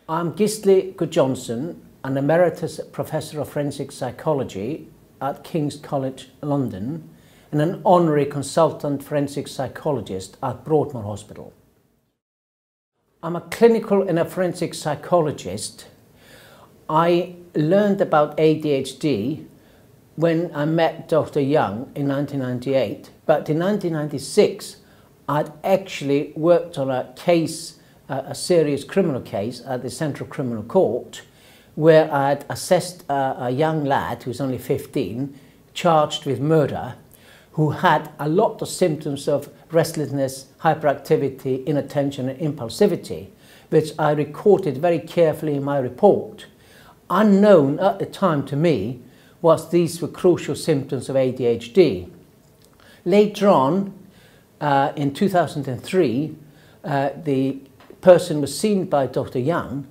I'm Gisli Gudjonsson, an Emeritus Professor of Forensic Psychology at King's College London and an Honorary Consultant Forensic Psychologist at Broadmoor Hospital. I'm a clinical and a forensic psychologist. I learned about ADHD when I met Dr. Young in 1998, but in 1996 I'd actually worked on a case, a serious criminal case at the Central Criminal Court, where I had assessed a young lad who was only 15, charged with murder, who had a lot of symptoms of restlessness, hyperactivity, inattention and impulsivity, which I recorded very carefully in my report. Unknown at the time to me was these were crucial symptoms of ADHD. Later on, in 2003, the person was seen by Dr. Young,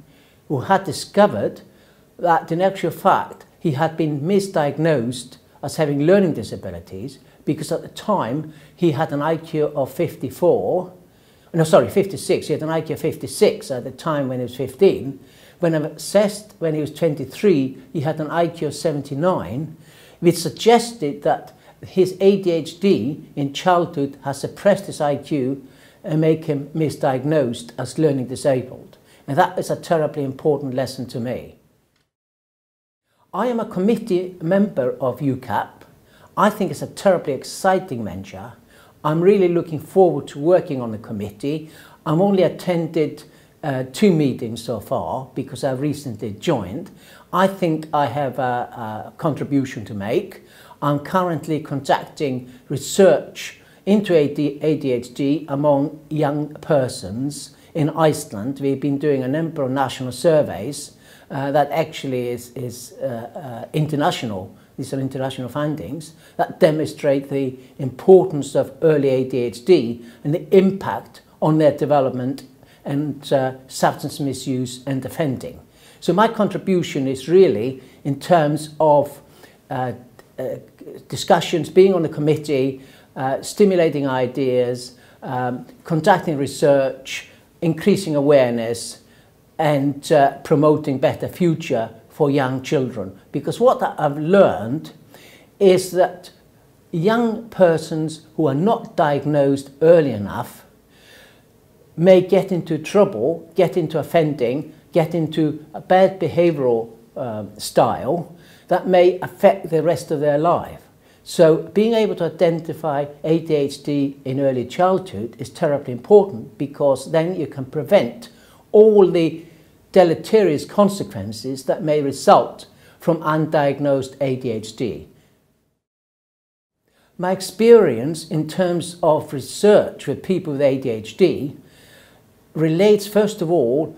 who had discovered that in actual fact he had been misdiagnosed as having learning disabilities, because at the time he had an IQ of 56. He had an IQ of 56 at the time when he was 15. When assessed when he was 23, he had an IQ of 79, which suggested that his ADHD in childhood has suppressed his IQ and make him misdiagnosed as learning disabled. And that is a terribly important lesson to me. I am a committee member of UKAP. I think it's a terribly exciting venture. I'm really looking forward to working on the committee. I've only attended 2 meetings so far because I've recently joined. I think I have a contribution to make. I'm currently conducting research into ADHD among young persons in Iceland. We've been doing a number of national surveys that actually is international. These are international findings that demonstrate the importance of early ADHD and the impact on their development and substance misuse and offending. So my contribution is really in terms of discussions, being on the committee, stimulating ideas, conducting research, increasing awareness and promoting better future for young children. Because what I've learned is that young persons who are not diagnosed early enough may get into trouble, get into offending, get into a bad behavioural style that may affect the rest of their life. So being able to identify ADHD in early childhood is terribly important, because then you can prevent all the deleterious consequences that may result from undiagnosed ADHD. My experience in terms of research with people with ADHD relates first of all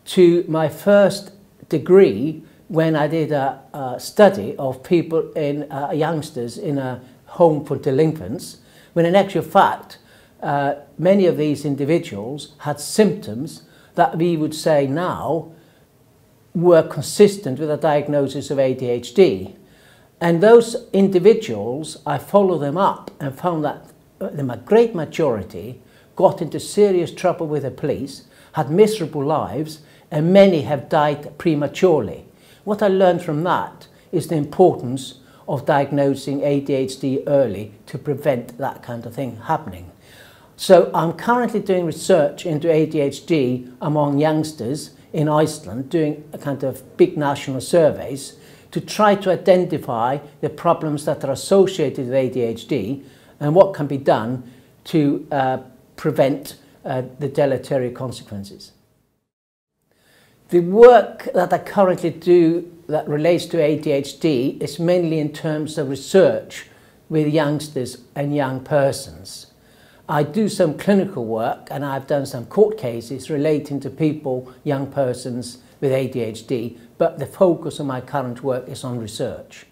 to my first degree when I did a study of people in youngsters in a home for delinquents, when in actual fact many of these individuals had symptoms that we would say now were consistent with a diagnosis of ADHD. And those individuals, I followed them up and found that the great majority got into serious trouble with the police, had miserable lives, and many have died prematurely. What I learned from that is the importance of diagnosing ADHD early to prevent that kind of thing happening. So I'm currently doing research into ADHD among youngsters in Iceland, doing a kind of big national surveys to try to identify the problems that are associated with ADHD and what can be done to prevent the deleterious consequences. The work that I currently do that relates to ADHD is mainly in terms of research with youngsters and young persons. I do some clinical work and I've done some court cases relating to people, young persons with ADHD, but the focus of my current work is on research.